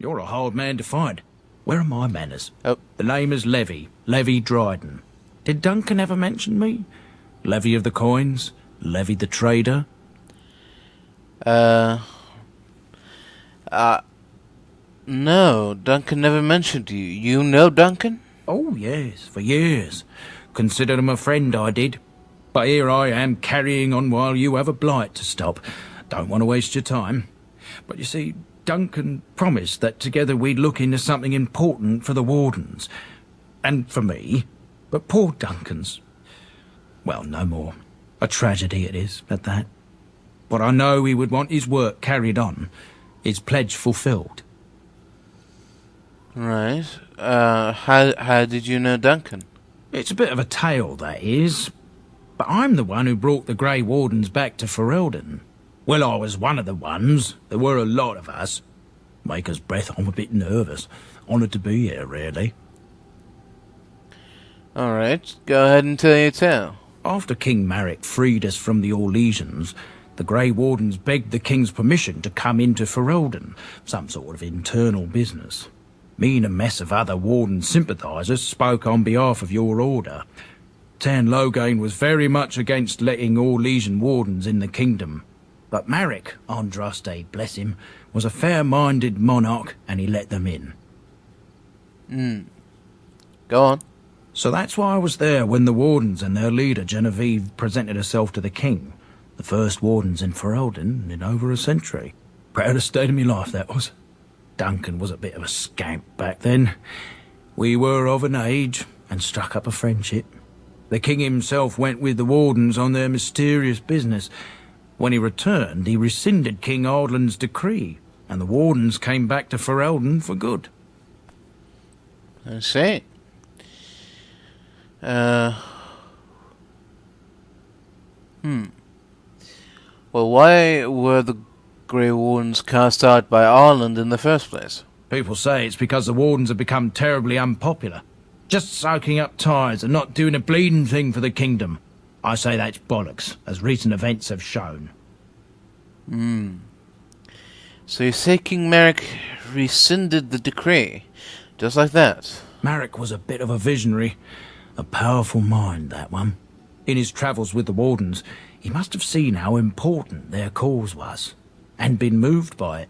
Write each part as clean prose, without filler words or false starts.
You're a hard man to find. Where are my manners? Oh. The name is Levy Dryden. Did Duncan ever mention me? Levy of the coins? Levy the trader? No, Duncan never mentioned you. You know Duncan? Oh, yes, for years. Considered him a friend, I did. But here I am carrying on while you have a blight to stop. Don't want to waste your time. But you see, Duncan promised that together we'd look into something important for the Wardens. And for me. But poor Duncan's... well, no more. A tragedy it is, at that. But I know he would want his work carried on. His pledge fulfilled. Right. How did you know Duncan? It's a bit of a tale, that is. But I'm the one who brought the Grey Wardens back to Ferelden. Well, I was one of the ones. There were a lot of us. Maker's breath, I'm a bit nervous. Honoured to be here, really. Alright, go ahead and tell your tale. After King Marek freed us from the Orlesians, the Grey Wardens begged the King's permission to come into Ferelden, some sort of internal business. Me and a mess of other Warden sympathisers spoke on behalf of your order. Tan Loghain was very much against letting Orlesian Wardens in the kingdom. But Marek, Andraste, bless him, was a fair-minded monarch and he let them in. Go on. So that's why I was there when the Wardens and their leader Genevieve presented herself to the King. The first Wardens in Ferelden in over a century. Proudest day of my life, that was. Duncan was a bit of a scamp back then. We were of an age and struck up a friendship. The King himself went with the Wardens on their mysterious business. When he returned, he rescinded King Ardland's decree, and the Wardens came back to Ferelden for good. I see. Well, why were the Grey Wardens cast out by Arland in the first place? People say it's because the Wardens have become terribly unpopular. Just soaking up tires and not doing a bleeding thing for the kingdom. I say that's bollocks, as recent events have shown. So you say King Marek rescinded the decree, just like that? Marek was a bit of a visionary. A powerful mind, that one. In his travels with the Wardens, he must have seen how important their cause was, and been moved by it.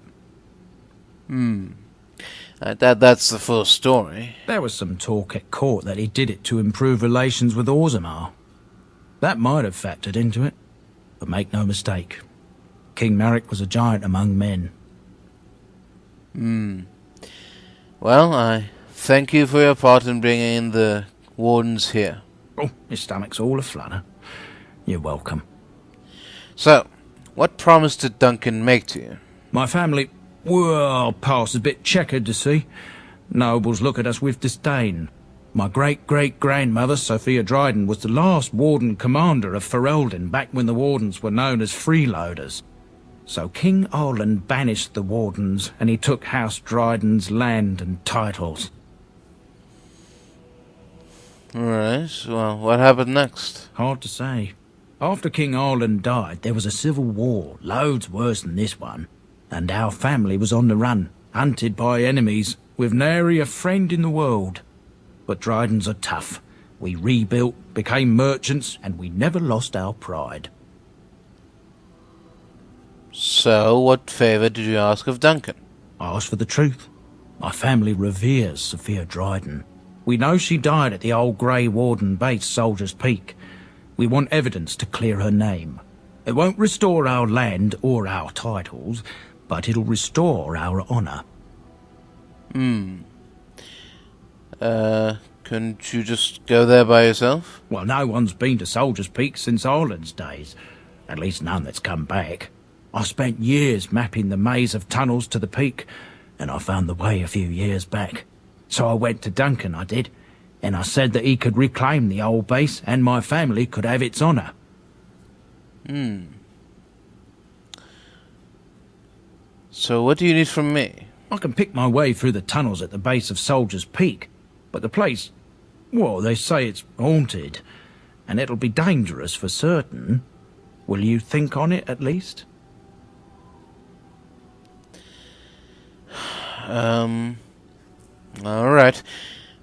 That's the full story. There was some talk at court that he did it to improve relations with Orzammar. That might have factored into it, but make no mistake, King Marek was a giant among men. Well, I thank you for your part in bringing in the Wardens here. Oh, his stomach's all aflutter. You're welcome. So, what promise did Duncan make to you? My family, well, past a bit checkered to see. Nobles look at us with disdain. My great-great-grandmother, Sophia Dryden, was the last Warden commander of Ferelden back when the Wardens were known as freeloaders. So King Arland banished the Wardens, and he took House Dryden's land and titles. Alright, well, what happened next? Hard to say. After King Arland died, there was a civil war, loads worse than this one. And our family was on the run, hunted by enemies, with nary a friend in the world. But Drydens are tough. We rebuilt, became merchants, and we never lost our pride. So, what favour did you ask of Duncan? I asked for the truth. My family reveres Sophia Dryden. We know she died at the old Grey Warden base, Soldier's Peak. We want evidence to clear her name. It won't restore our land or our titles, but it'll restore our honour. Couldn't you just go there by yourself? Well, no one's been to Soldier's Peak since Ireland's days. At least none that's come back. I spent years mapping the maze of tunnels to the peak, and I found the way a few years back. So I went to Duncan, I did, and I said that he could reclaim the old base and my family could have its honour. So what do you need from me? I can pick my way through the tunnels at the base of Soldier's Peak, but the place, well, they say it's haunted, and it'll be dangerous for certain. Will you think on it, at least? Alright.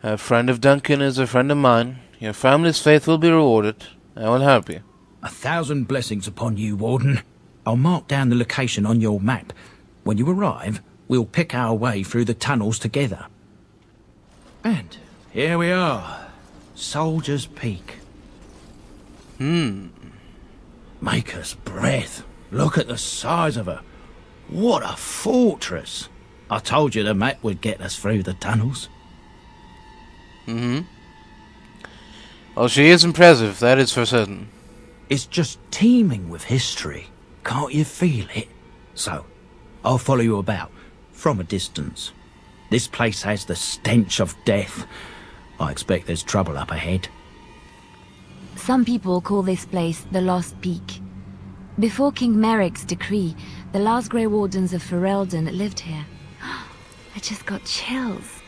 A friend of Duncan is a friend of mine. Your family's faith will be rewarded. I will help you. 1,000 blessings upon you, Warden. I'll mark down the location on your map. When you arrive, we'll pick our way through the tunnels together. And here we are. Soldier's Peak. Maker's breath. Look at the size of her. What a fortress. I told you the map would get us through the tunnels. Well, she is impressive, that is for certain. It's just teeming with history. Can't you feel it? So, I'll follow you about, from a distance. This place has the stench of death. I expect there's trouble up ahead. Some people call this place the Lost Peak. Before King Merrick's decree, the last Grey Wardens of Ferelden lived here. I just got chills.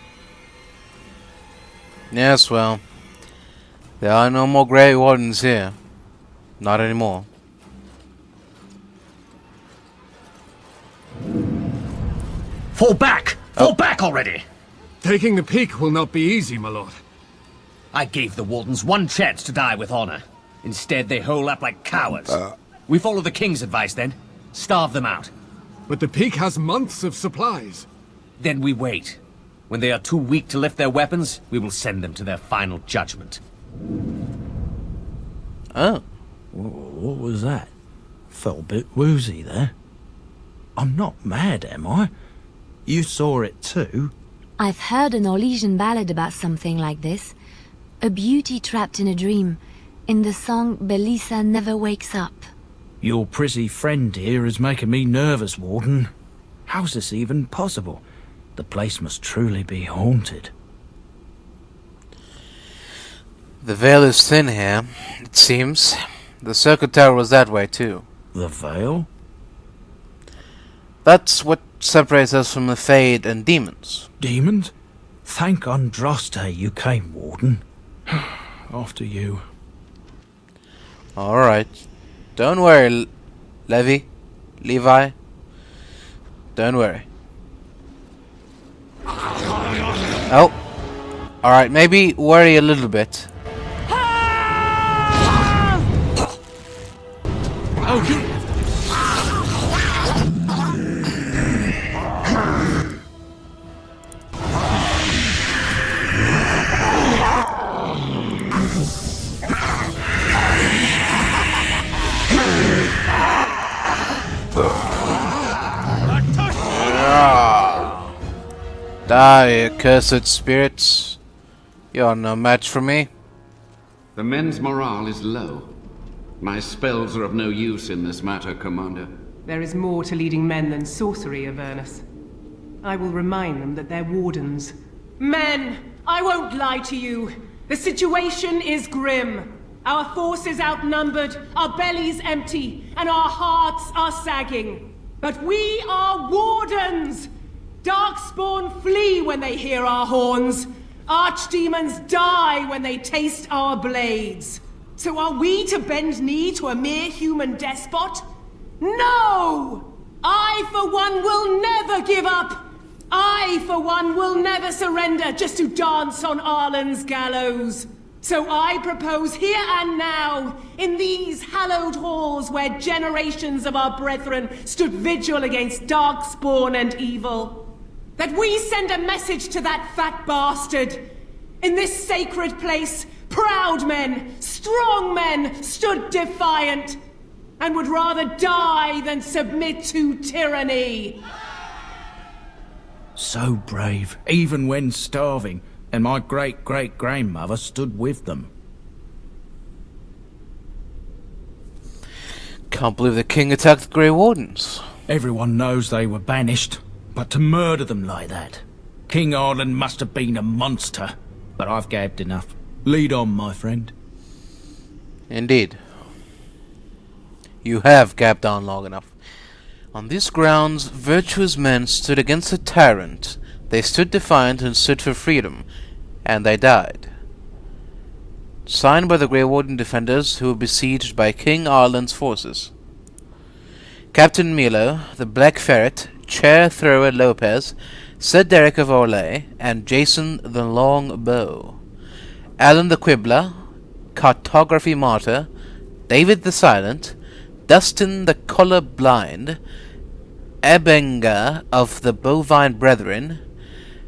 Yes, well, there are no more Grey Wardens here. Not anymore. Fall back! Fall back already! Taking the peak will not be easy, my lord. I gave the Wardens one chance to die with honor. Instead, they hole up like cowards. We follow the King's advice, then. Starve them out. But the peak has months of supplies. Then we wait. When they are too weak to lift their weapons, we will send them to their final judgment. Oh. What was that? Felt a bit woozy there. I'm not mad, am I? You saw it too? I've heard an Orlesian ballad about something like this. A beauty trapped in a dream. In the song, Belisa never wakes up. Your prissy friend here is making me nervous, Warden. How's this even possible? The place must truly be haunted. The veil is thin here, it seems. The circuit tower was that way too. The veil? That's what separates us from the Fade and demons. Demons? Thank Andraste you came, Warden. After you. Alright. Don't worry, Levi. Don't worry. Oh. Alright, maybe worry a little bit. Oh, you... Die, accursed spirits. You're no match for me. The men's morale is low. My spells are of no use in this matter, Commander. There is more to leading men than sorcery, Avernus. I will remind them that they're wardens. Men! I won't lie to you. The situation is grim. Our forces outnumbered, our bellies empty, and our hearts are sagging. But we are wardens! Darkspawn flee when they hear our horns. Archdemons die when they taste our blades. So are we to bend knee to a mere human despot? No! I, for one, will never give up! I, for one, will never surrender just to dance on Arlen's gallows. So I propose here and now, in these hallowed halls where generations of our brethren stood vigil against darkspawn and evil, that we send a message to that fat bastard. In this sacred place, proud men, strong men stood defiant, and would rather die than submit to tyranny. So brave, even when starving, and my great-great-grandmother stood with them. Can't believe the king attacked the Grey Wardens. Everyone knows they were banished, but to murder them like that... King Arlen must have been a monster. But I've gabbed enough. Lead on, my friend. Indeed. You have gabbed on long enough. On these grounds, virtuous men stood against a tyrant. They stood defiant and stood for freedom. And they died. Signed by the Grey Warden defenders who were besieged by King Arlen's forces. Captain Milo, the Black Ferret, Chair Thrower Lopez, Sir Derek of Orlais, and Jason the Long Bow, Alan the Quibbler, Cartography Martyr, David the Silent, Dustin the Colour Blind, Ebenga of the Bovine Brethren,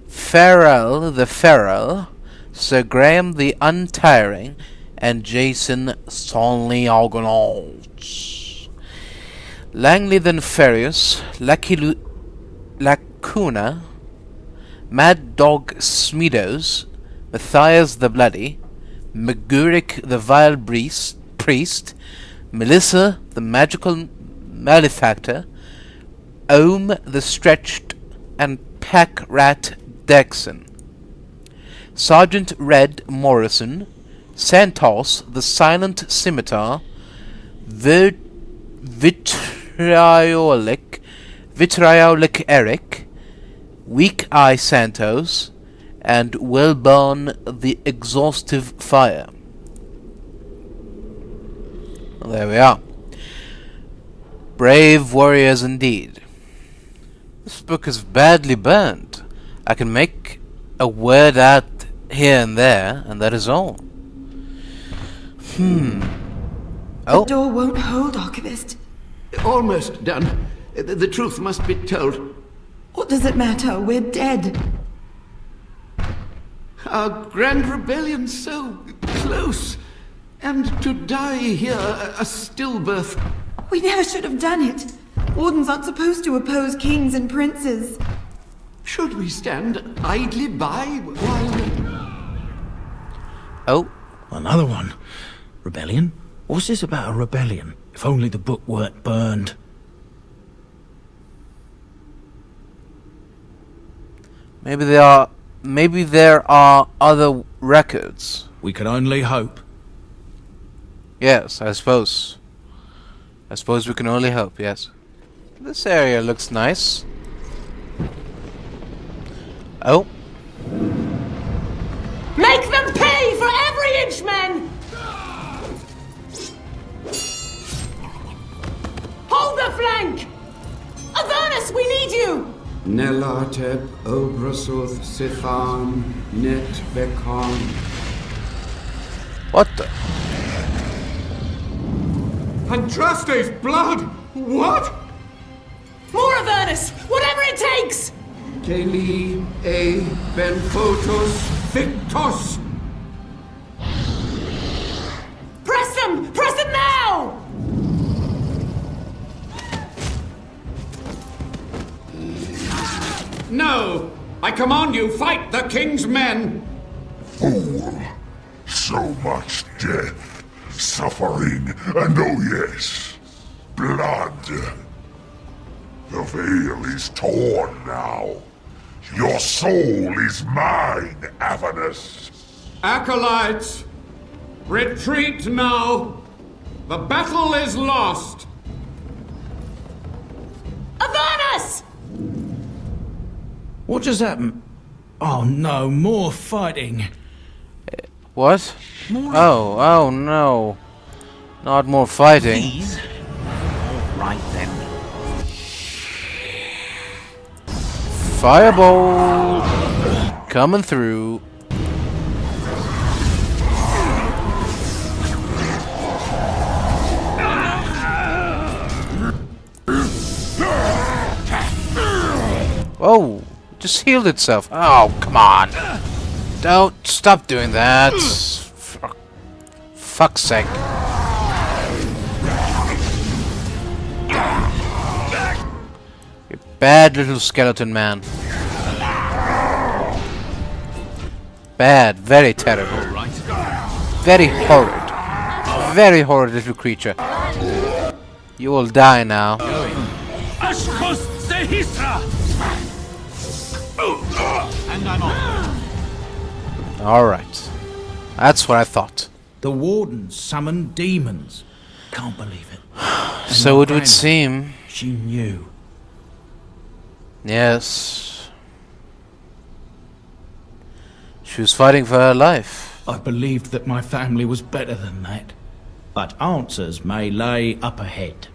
Farrell the Feral, Sir Graham the Untiring, and Jason Stanley Argonauts. Langley the Nefarious, Lacuna, Mad Dog Smeadows, Matthias the Bloody, Meguric the Vile Priest, Melissa the Magical Malefactor, Ohm the Stretched, and Pack Rat Dexon. Sergeant Red Morrison, Santos the Silent Scimitar, Vitriolic Eric, Weak Eye Santos, and Wellborn the Exhaustive Fire. Well, there we are. Brave warriors indeed. This book is badly burned. I can make a word out here and there, and that is all. Oh. The door won't hold, Archivist. Almost done. The truth must be told. What does it matter? We're dead. Our grand rebellion so close. And to die here, a stillbirth. We never should have done it. Wardens aren't supposed to oppose kings and princes. Should we stand idly by while... Oh. Another one. Rebellion? What's this about a rebellion? If only the book weren't burned. Maybe there are other records. We can only hope. Yes, I suppose. I suppose we can only hope, yes. This area looks nice. Oh. Make them pay for every inch, men! Hold the flank! Avernus, we need you! Nelatep, Obrasuth, Sithan, Net, Bekon. What the? Andraste's blood! What? More Avernus! Whatever it takes! Keli, E, Benfotos, Victos. Press them! Press them now! No! I command you, fight the king's men! Fool! So much death, suffering, and oh yes, blood. The veil is torn now. Your soul is mine, Avernus. Acolytes, retreat now! The battle is lost! Avernus! What just happened? Oh no, more fighting. What? Oh no. Not more fighting. Please? Right then. Fireball coming through. Oh, just healed itself. Oh, come on. Don't stop doing that. For fuck's sake. You bad little skeleton man. Bad, very terrible. Very horrid. Very horrid little creature. You will die now. Alright. That's what I thought. The Wardens summoned demons. Can't believe it. And So my it would grandma, seem. She knew. Yes. She was fighting for her life. I believed that my family was better than that. But answers may lay up ahead.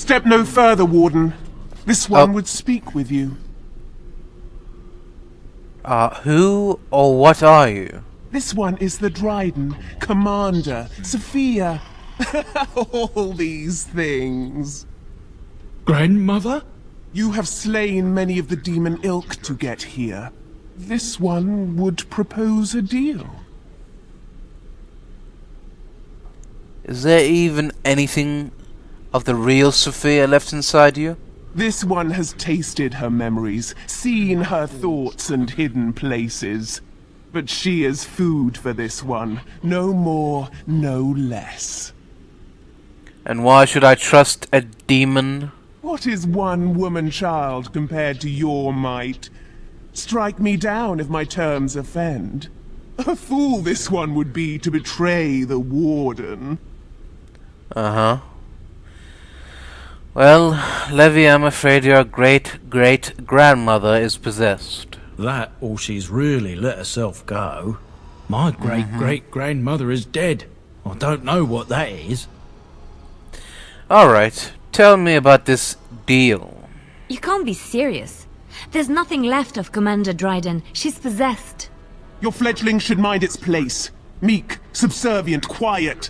Step no further, Warden. This one would speak with you. Who or what are you? This one is the Dryden, Commander, Sophia. All these things. Grandmother? You have slain many of the demon ilk to get here. This one would propose a deal. Is there even anything of the real Sophia left inside you? This one has tasted her memories, seen her thoughts and hidden places. But she is food for this one. No more, no less. And why should I trust a demon? What is one woman-child compared to your might? Strike me down if my terms offend. A fool this one would be to betray the Warden. Uh-huh. Well, Levy, I'm afraid your great-great-grandmother is possessed. That, or she's really let herself go. My great-great-grandmother is dead. I don't know what that is. Alright, tell me about this deal. You can't be serious. There's nothing left of Commander Dryden. She's possessed. Your fledgling should mind its place. Meek, subservient, quiet.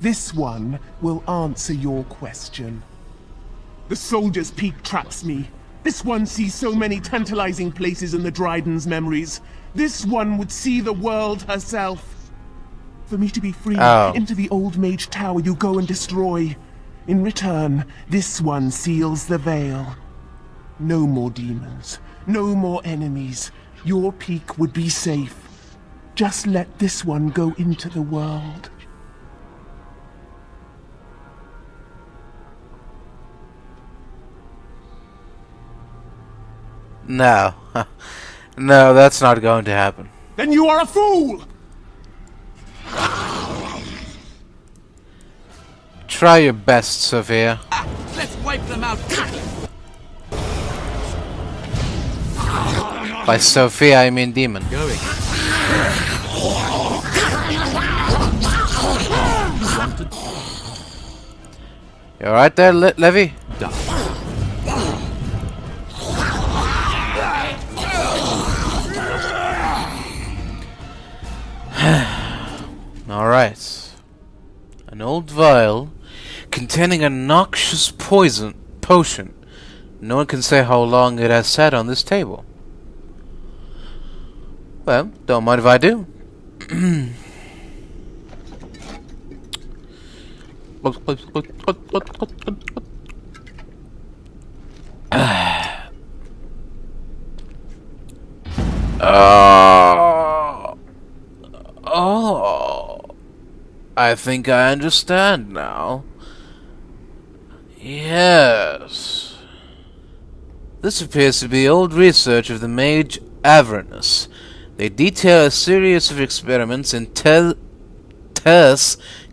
This one will answer your question. The Soldier's Peak traps me. This one sees so many tantalizing places in the Dryden's memories. This one would see the world herself. For me to be free, into the old mage tower you go and destroy. In return, this one seals the veil. No more demons, no more enemies. Your peak would be safe. Just let this one go into the world. No. No, that's not going to happen. Then you are a fool! Try your best, Sophia. Let's wipe them out. By Sophia, I mean demon. Going. You alright there, Levy? Done. Alright. An old vial containing a noxious potion. No one can say how long it has sat on this table. Well, don't mind if I do. I think I understand now. Yes. This appears to be old research of the mage Avernus. They detail a series of experiments in terse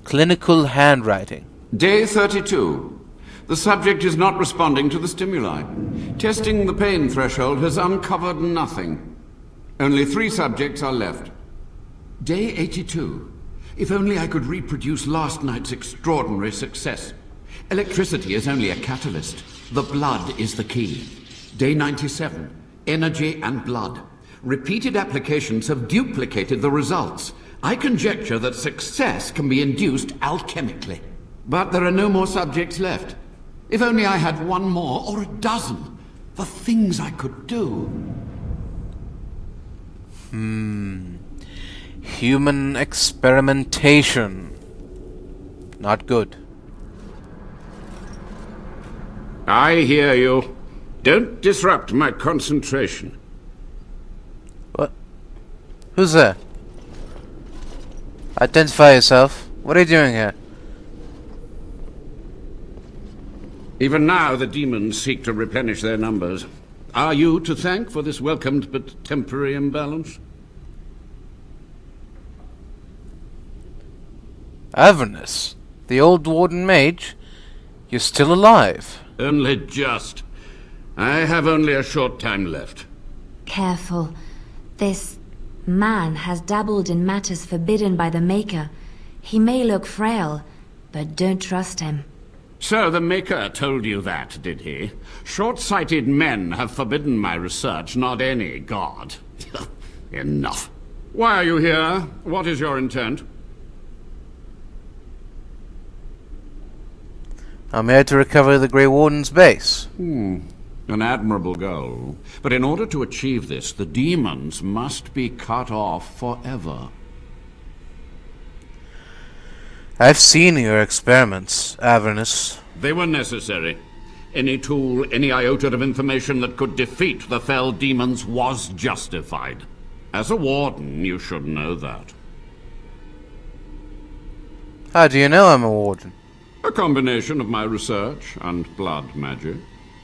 clinical handwriting. Day 32. The subject is not responding to the stimuli. Testing the pain threshold has uncovered nothing. Only 3 subjects are left. Day 82. If only I could reproduce last night's extraordinary success. Electricity is only a catalyst. The blood is the key. Day 97. Energy and blood. Repeated applications have duplicated the results. I conjecture that success can be induced alchemically. But there are no more subjects left. If only I had 1 more or a dozen. The things I could do. Human experimentation. Not good. I hear you. Don't disrupt my concentration. What? Who's there? Identify yourself. What are you doing here? Even now the demons seek to replenish their numbers. Are you to thank for this welcomed but temporary imbalance? Avernus, the old Warden mage? You're still alive. Only just. I have only a short time left. Careful. This man has dabbled in matters forbidden by the Maker. He may look frail, but don't trust him. So the Maker told you that, did he? Short-sighted men have forbidden my research, not any god. Enough. Why are you here? What is your intent? I'm here to recover the Grey Warden's base. An admirable goal. But in order to achieve this, the demons must be cut off forever. I've seen your experiments, Avernus. They were necessary. Any tool, any iota of information that could defeat the fell demons was justified. As a warden, you should know that. How do you know I'm a warden? A combination of my research and blood magic.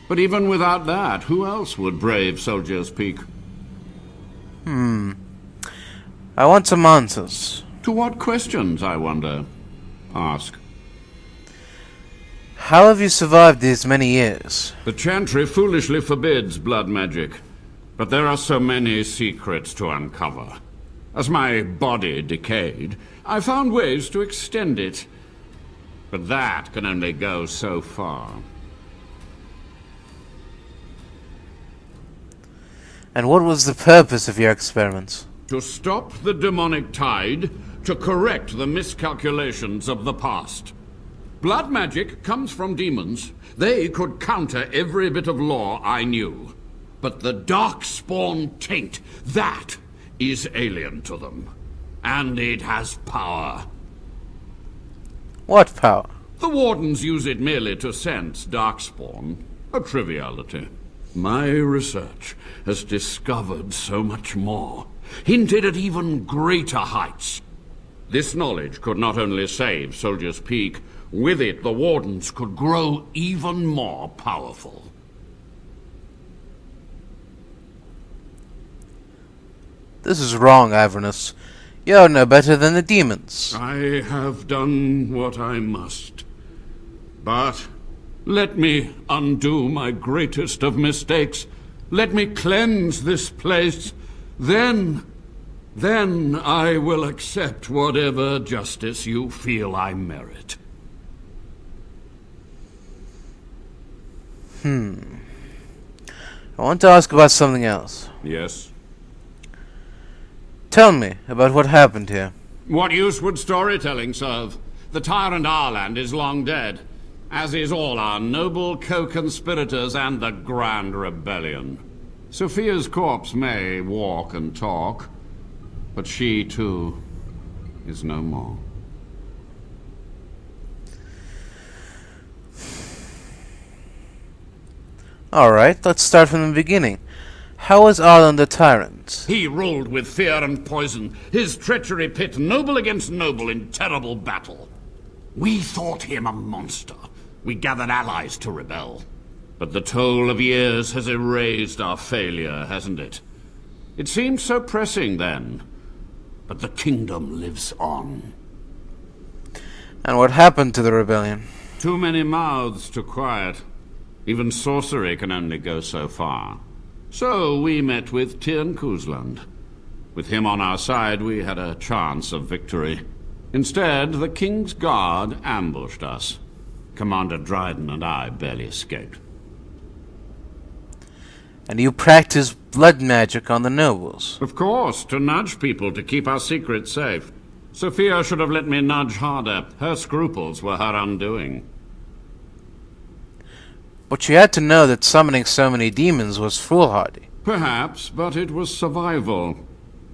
But even without that, who else would brave Soldier's Peak? I want some answers. To what questions, I wonder? Ask. How have you survived these many years? The Chantry foolishly forbids blood magic. But there are so many secrets to uncover. As my body decayed, I found ways to extend it. But that can only go so far. And what was the purpose of your experiments? To stop the demonic tide, to correct the miscalculations of the past. Blood magic comes from demons. They could counter every bit of law I knew. But the Darkspawn taint, that is alien to them. And it has power. What power? The Wardens use it merely to sense Darkspawn. A triviality. My research has discovered so much more, hinted at even greater heights. This knowledge could not only save Soldier's Peak, with it the Wardens could grow even more powerful. This is wrong, Avernus. You're no better than the demons. I have done what I must. But let me undo my greatest of mistakes. Let me cleanse this place. Then I will accept whatever justice you feel I merit. I want to ask about something else. Yes? Tell me about what happened here. What use would storytelling serve? The tyrant Arland is long dead, as is all our noble co-conspirators and the Grand Rebellion. Sophia's corpse may walk and talk, but she, too, is no more. Alright, let's start from the beginning. How was Arland a tyrant? He ruled with fear and poison, his treachery pit noble against noble in terrible battle. We thought him a monster. We gathered allies to rebel. But the toll of years has erased our failure, hasn't it? It seemed so pressing then. But the kingdom lives on. And what happened to the rebellion? Too many mouths to quiet. Even sorcery can only go so far. So we met with Tirn Kuzland. With him on our side, we had a chance of victory. Instead, the King's Guard ambushed us. Commander Dryden and I barely escaped. And you practiced blood magic on the nobles? Of course, to nudge people to keep our secrets safe. Sophia should have let me nudge harder. Her scruples were her undoing. But you had to know that summoning so many demons was foolhardy. Perhaps, but it was survival.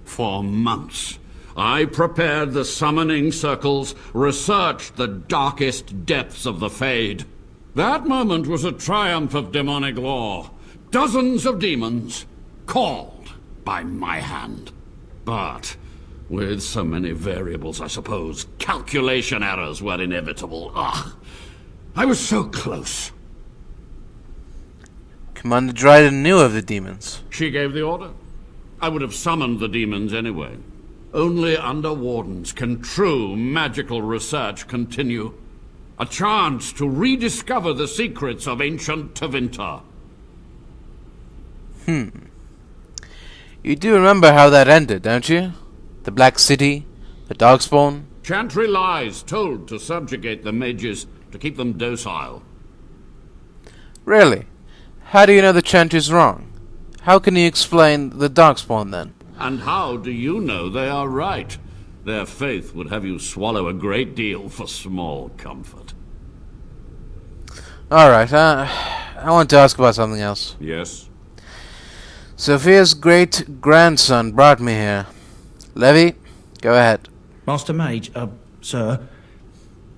For months, I prepared the summoning circles, researched the darkest depths of the Fade. That moment was a triumph of demonic law. Dozens of demons, called by my hand. But with so many variables, I suppose, calculation errors were inevitable. I was so close. Commander Dryden knew of the demons. She gave the order. I would have summoned the demons anyway. Only under Wardens can true magical research continue. A chance to rediscover the secrets of ancient Tevinter. You do remember how that ended, don't you? The Black City, the Darkspawn. Chantry lies told to subjugate the mages, to keep them docile. Really? How do you know the chant is wrong? How can you explain the Darkspawn then? And how do you know they are right? Their faith would have you swallow a great deal for small comfort. Alright, I want to ask about something else. Yes? Sophia's great-grandson brought me here. Levy, go ahead. Master Mage, sir,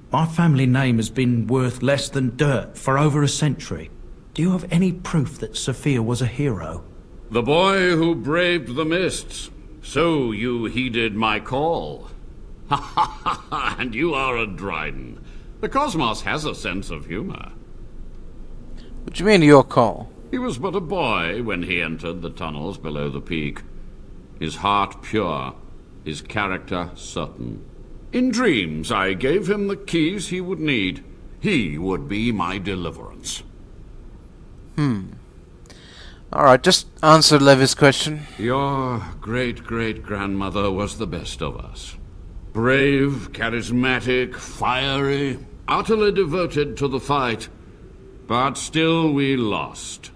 my family name has been worth less than dirt for over a century. Do you have any proof that Sophia was a hero? The boy who braved the mists. So you heeded my call. Ha ha ha ha, and you are a Dryden. The cosmos has a sense of humor. What do you mean, your call? He was but a boy when he entered the tunnels below the peak. His heart pure, his character certain. In dreams I gave him the keys he would need. He would be my deliverance. Alright, just answer Levy's question. Your great-great-grandmother was the best of us. Brave, charismatic, fiery, utterly devoted to the fight. But still we lost.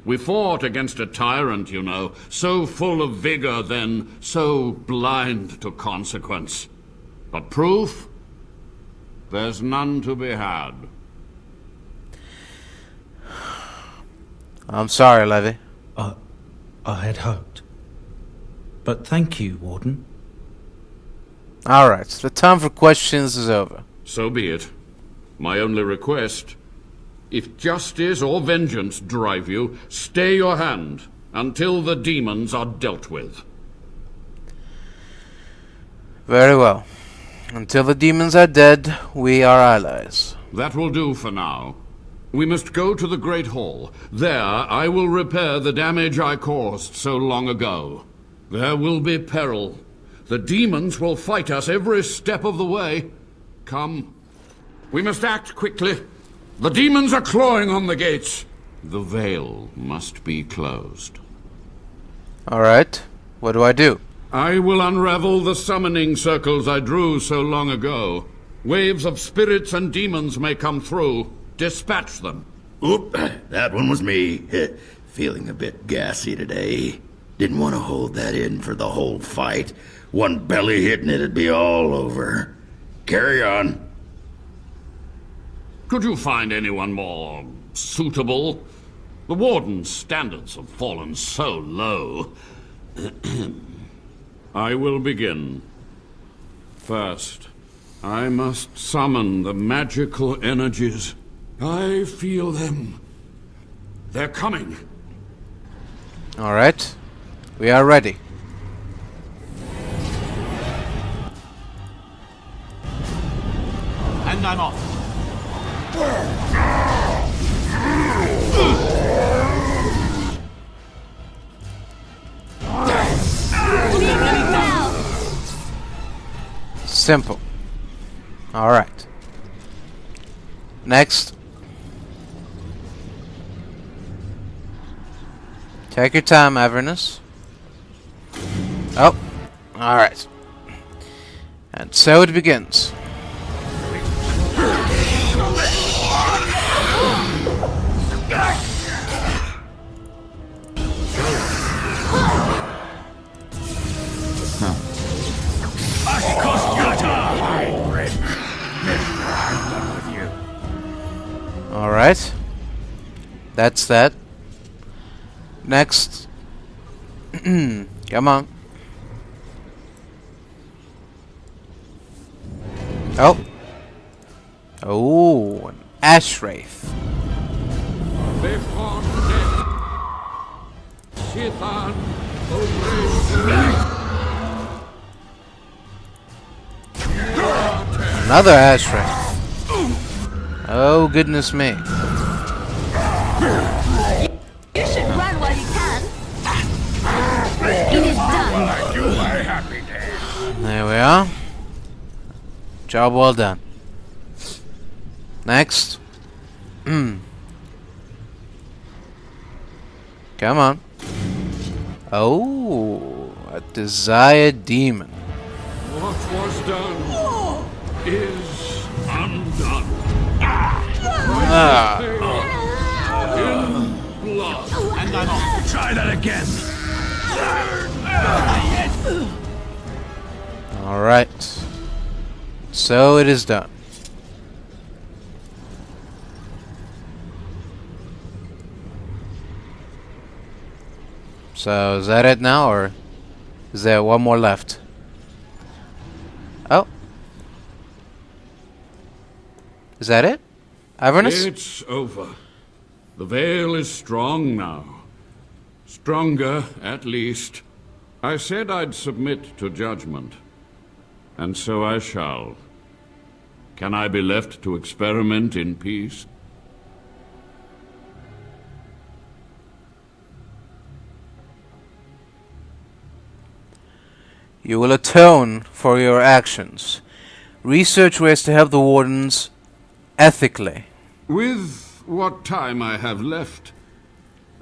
We fought against a tyrant, you know, so full of vigor then, so blind to consequence. But proof? There's none to be had. I'm sorry, Levy. I had hoped. But thank you, Warden. Alright, the time for questions is over. So be it. My only request, if justice or vengeance drive you, stay your hand until the demons are dealt with. Very well. Until the demons are dead, we are allies. That will do for now. We must go to the Great Hall. There I will repair the damage I caused so long ago. There will be peril. The demons will fight us every step of the way. Come. We must act quickly. The demons are clawing on the gates. The veil must be closed. Alright, what do I do? I will unravel the summoning circles I drew so long ago. Waves of spirits and demons may come through. Dispatch them. Oop, that one was me. Feeling a bit gassy today. Didn't want to hold that in for the whole fight. One belly hit and it'd be all over. Carry on. Could you find anyone more suitable? The Warden's standards have fallen so low. I will begin. First, I must summon the magical energies. I feel them. They're coming. Alright, we are ready. And I'm off. Simple. Alright. Next. Take your time, Avernus. Oh. Alright. And so it begins. Alright. That's that. Next. Come on. Oh. Oh, an ash wraith. Before death, Shithan, Another ash wraith. Oh, goodness me. You should run while you can. It is done. There we are. Job well done. Next. Come on. Oh, a desired demon. what was done is undone. And I'm off. Try that again. Alright. So it is done. So is that it now, or is there one more left? Oh. Is that it? Avernus? It's over. The veil is strong now. Stronger, at least. I said I'd submit to judgment. And so I shall. Can I be left to experiment in peace? You will atone for your actions. Research ways to help the Wardens ethically. With what time I have left,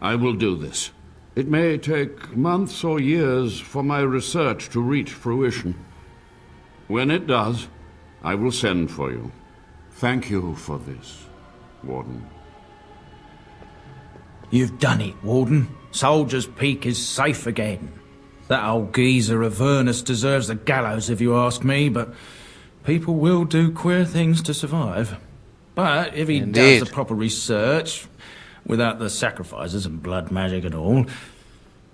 I will do this. It may take months or years for my research to reach fruition. When it does, I will send for you. Thank you for this, Warden. You've done it, Warden. Soldier's Peak is safe again. That old geezer of Avernus deserves the gallows if you ask me, but people will do queer things to survive. But if he does the proper research, without the sacrifices and blood magic and all,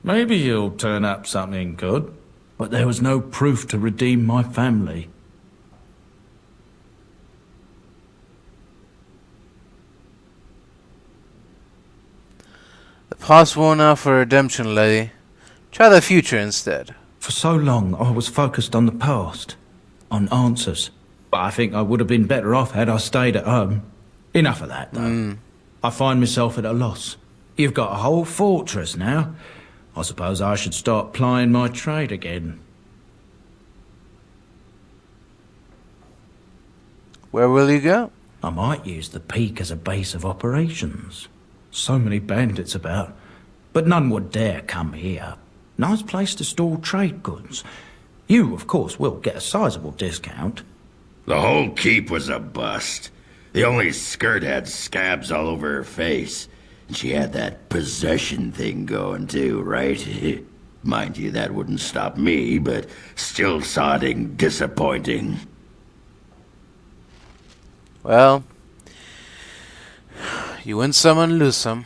maybe he'll turn up something good. But there was no proof to redeem my family. The past won't offer redemption, lady. Try the future instead. For so long, I was focused on the past, on answers. But I think I would have been better off had I stayed at home. Enough of that, though. I find myself at a loss. You've got a whole fortress now. I suppose I should start plying my trade again. Where will you go? I might use the peak as a base of operations. So many bandits about, but none would dare come here. Nice place to store trade goods. You, of course, will get a sizable discount. The whole keep was a bust. The only skirt had scabs all over her face. And she had that possession thing going too, right? Mind you, that wouldn't stop me, but still sodding disappointing. Well, you win some and lose some.